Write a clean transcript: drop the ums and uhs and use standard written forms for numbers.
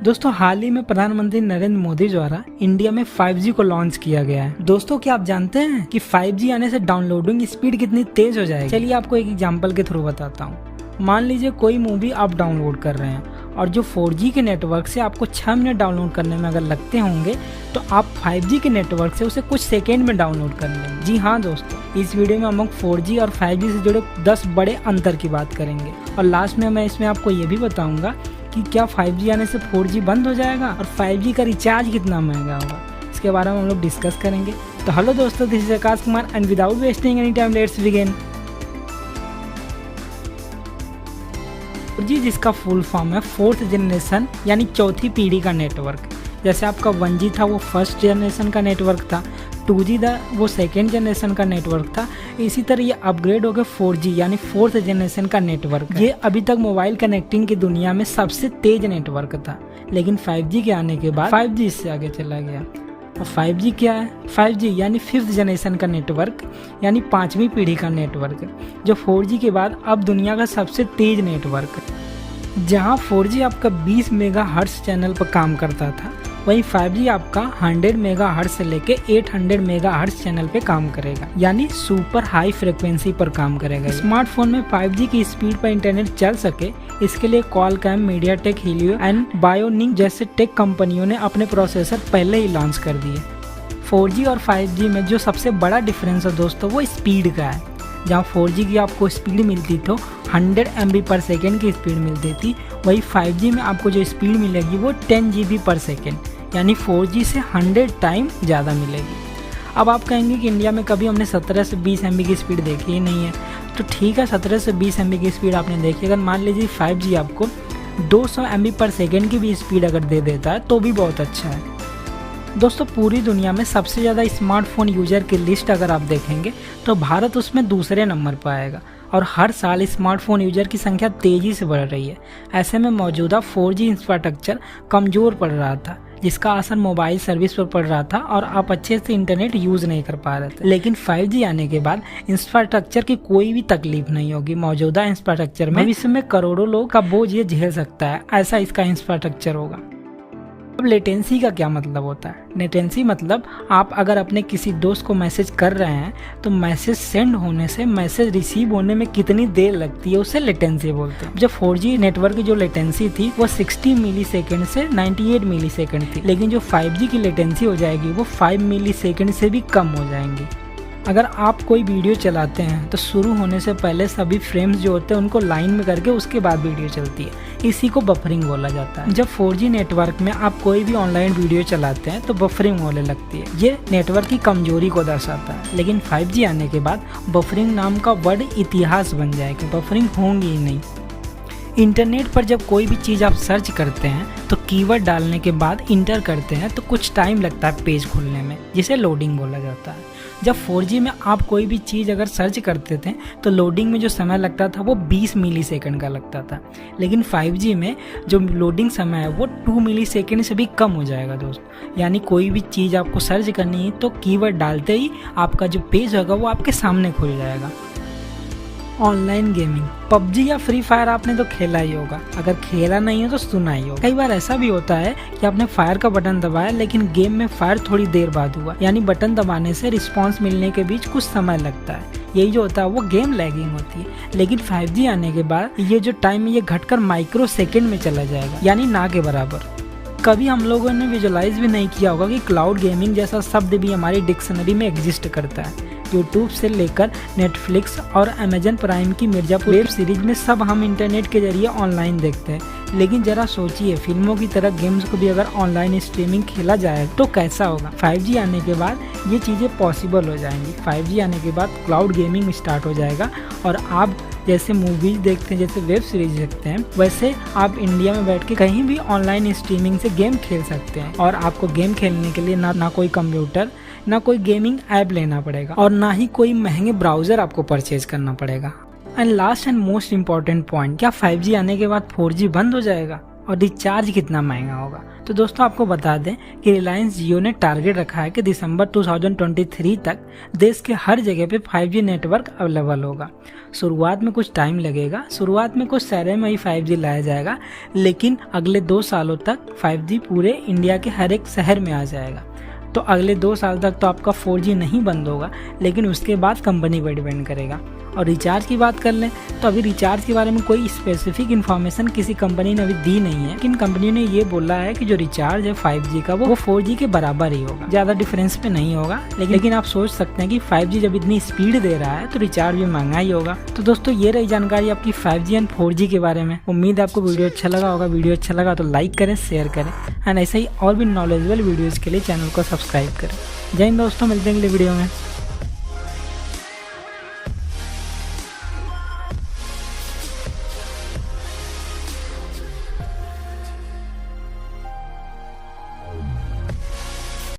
दोस्तों हाल ही में प्रधानमंत्री नरेंद्र मोदी द्वारा इंडिया में 5G को लॉन्च किया गया है। दोस्तों क्या आप जानते हैं कि 5G आने से डाउनलोडिंग स्पीड कितनी तेज हो जाएगी? चलिए आपको एक एग्जांपल के थ्रू बताता हूँ। मान लीजिए कोई मूवी आप डाउनलोड कर रहे हैं और जो 4G के नेटवर्क से आपको 6 मिनट डाउनलोड करने में अगर लगते होंगे तो आप 5G के नेटवर्क से उसे कुछ सेकेंड में डाउनलोड कर लेंगे। जी हाँ दोस्तों, इस वीडियो में हम लोग 4G और 5G से जुड़े 10 बड़े अंतर की बात करेंगे और लास्ट में मैं इसमें आपको ये भी बताऊंगा कि क्या 5G आने से 4G बंद हो जाएगा और 5G का रिचार्ज कितना महंगा होगा, इसके बारे में हम लोग डिस्कस करेंगे। तो हेलो दोस्तों, this is Akash Kumar and without wasting any time let's begin. 4G जिसका फुल फॉर्म है फोर्थ जनरेशन यानी चौथी पीढ़ी का नेटवर्क। जैसे आपका 1G था वो फर्स्ट जनरेशन का नेटवर्क था, 2G था वो सेकेंड जनरेशन का नेटवर्क था, इसी तरह ये अपग्रेड हो गया 4G यानी फोर्थ जनरेशन का नेटवर्क। ये अभी तक मोबाइल कनेक्टिंग की दुनिया में सबसे तेज नेटवर्क था, लेकिन 5G के आने के बाद 5G इससे आगे चला गया। और 5G क्या है? 5G यानी फिफ्थ जनरेशन का नेटवर्क यानी पांचवी पीढ़ी का नेटवर्क, जो 4G के बाद अब दुनिया का सबसे तेज नेटवर्क। जहाँ 4G आपका 20 मेगाहर्ट्ज चैनल पर काम करता था, वहीं 5G आपका 100 मेगाहर्ट्ज से लेके 800 मेगाहर्ट्ज चैनल पे काम करेगा, यानी सुपर हाई फ्रिक्वेंसी पर काम करेगा। स्मार्टफोन में 5G की स्पीड पर इंटरनेट चल सके, इसके लिए Qualcomm, MediaTek, Helio and bionic जैसे टेक कंपनियों ने अपने प्रोसेसर पहले ही लॉन्च कर दिए। 4G और 5G में जो सबसे बड़ा डिफरेंस है दोस्तों वो स्पीड का है। जहाँ 4G की आपको स्पीड मिलती तो 100 MB/s की स्पीड मिलती थी, वही 5G में आपको जो स्पीड मिलेगी वो 10 GB/s यानी 4G से 100 टाइम ज़्यादा मिलेगी। अब आप कहेंगे कि इंडिया में कभी हमने 17 से 20 MB की स्पीड देखी ही नहीं है, तो ठीक है 17 से 20 MB की स्पीड आपने देखी। अगर मान लीजिए 5G आपको 200 MB/s की भी स्पीड अगर दे देता है तो भी बहुत अच्छा है। दोस्तों पूरी दुनिया में सबसे ज़्यादा स्मार्टफोन यूजर की लिस्ट अगर आप देखेंगे तो भारत उसमें दूसरे नंबर पर आएगा और हर साल स्मार्टफोन यूजर की संख्या तेज़ी से बढ़ रही है। ऐसे में मौजूदा 4G इंफ्रास्ट्रक्चर कमज़ोर पड़ रहा था, जिसका असर मोबाइल सर्विस पर पड़ रहा था और आप अच्छे से इंटरनेट यूज़ नहीं कर पा रहे थे। लेकिन 5G आने के बाद इंफ्रास्ट्रक्चर की कोई भी तकलीफ नहीं होगी। मौजूदा इंफ्रास्ट्रक्चर में भविष्य में करोड़ों लोग का बोझ ये झेल सकता है, ऐसा इसका इंफ्रास्ट्रक्चर होगा। अब लेटेंसी का क्या मतलब होता है? लेटेंसी मतलब आप अगर अपने किसी दोस्त को मैसेज कर रहे हैं तो मैसेज सेंड होने से मैसेज रिसीव होने में कितनी देर लगती है, उसे लेटेंसी बोलते हैं। जब 4G नेटवर्क की जो लेटेंसी थी वो 60 मिलीसेकंड से 98 मिलीसेकंड थी, लेकिन जो 5G की लेटेंसी हो जाएगी वो 5 मिलीसेकंड से भी कम हो जाएंगी। अगर आप कोई वीडियो चलाते हैं तो शुरू होने से पहले सभी फ्रेम्स जो होते हैं उनको लाइन में करके उसके बाद वीडियो चलती है, इसी को बफरिंग बोला जाता है। जब 4G नेटवर्क में आप कोई भी ऑनलाइन वीडियो चलाते हैं तो बफरिंग होने लगती है, ये नेटवर्क की कमजोरी को दर्शाता है। लेकिन 5G आने के बाद बफरिंग नाम का वर्ड इतिहास बन जाएगा, बफरिंग होंगी ही नहीं। इंटरनेट पर जब कोई भी चीज़ आप सर्च करते हैं तो कीवर्ड डालने के बाद इंटर करते हैं तो कुछ टाइम लगता है पेज खुलने में, जिसे लोडिंग बोला जाता है। जब 4G में आप कोई भी चीज़ अगर सर्च करते थे तो लोडिंग में जो समय लगता था वो 20 मिलीसेकंड का लगता था, लेकिन 5G में जो लोडिंग समय है वो 2 मिलीसेकंड से भी कम हो जाएगा दोस्तों। यानी कोई भी चीज़ आपको सर्च करनी है तो कीवर्ड डालते ही आपका जो पेज होगा वो आपके सामने खुल जाएगा। ऑनलाइन गेमिंग, PUBG या फ्री फायर आपने तो खेला ही होगा, अगर खेला नहीं हो तो सुना ही होगा। कई बार ऐसा भी होता है कि आपने फायर का बटन दबाया लेकिन गेम में फायर थोड़ी देर बाद हुआ, यानी बटन दबाने से रिस्पांस मिलने के बीच कुछ समय लगता है। यही जो होता है वो गेम लैगिंग होती है। लेकिन 5G आने के बाद ये जो टाइम है ये घटकर माइक्रो सेकेंड में चला जाएगा, यानी ना के बराबर। कभी हम लोगों ने विजुअलाइज भी नहीं किया होगा कि क्लाउड गेमिंग जैसा शब्द भी हमारी डिक्शनरी में एग्जिस्ट करता है। यूट्यूब से लेकर नेटफ्लिक्स और अमेजन प्राइम की मिर्जापुर वेब सीरीज में सब हम इंटरनेट के जरिए ऑनलाइन देखते हैं। लेकिन जरा सोचिए, फिल्मों की तरह गेम्स को भी अगर ऑनलाइन स्ट्रीमिंग खेला जाए तो कैसा होगा? 5G आने के बाद ये चीज़ें पॉसिबल हो जाएंगी। 5G आने के बाद क्लाउड गेमिंग स्टार्ट हो जाएगा और आप जैसे मूवीज देखते हैं, जैसे वेब सीरीज देखते हैं, वैसे आप इंडिया में बैठ के कहीं भी ऑनलाइन स्ट्रीमिंग से गेम खेल सकते हैं। और आपको गेम खेलने के लिए ना कोई कंप्यूटर, ना कोई गेमिंग ऐप लेना पड़ेगा और ना ही कोई महंगे ब्राउजर आपको परचेज करना पड़ेगा। And last and most important point, क्या 5G आने के बाद 4G बंद हो जाएगा? और रिचार्ज कितना महंगा होगा। तो दोस्तों आपको बता दें कि रिलायंस जियो ने टारगेट रखा है कि दिसंबर 2023 तक देश के हर जगह पे 5G नेटवर्क अवेलेबल होगा। शुरुआत में कुछ टाइम लगेगा, शुरुआत में कुछ शहरों में ही 5G लाया जाएगा, लेकिन अगले 2 सालों तक 5G पूरे इंडिया के हर एक शहर में आ जाएगा। तो अगले 2 साल तक तो आपका 4G नहीं बंद होगा, लेकिन उसके बाद कंपनी पर डिपेंड करेगा। और रिचार्ज की बात कर लें तो अभी रिचार्ज के बारे में कोई स्पेसिफिक इन्फॉर्मेशन किसी कंपनी ने अभी दी नहीं है, लेकिन कंपनी ने ये बोला है कि जो रिचार्ज है 5G का वो 4G के बराबर ही होगा, ज़्यादा डिफरेंस पे नहीं होगा। लेकिन आप सोच सकते हैं कि 5G जब इतनी स्पीड दे रहा है तो रिचार्ज भी महंगा ही होगा। तो दोस्तों ये रही जानकारी आपकी 5G एंड 4G के बारे में। उम्मीद है आपको वीडियो अच्छा लगा होगा। वीडियो अच्छा लगा तो लाइक करें, शेयर करें एंड ऐसे ही और भी नॉलेजेबल वीडियोज़ के लिए चैनल को सब्सक्राइब करें। जय हिंद दोस्तों, मिलते हैं अगले वीडियो में।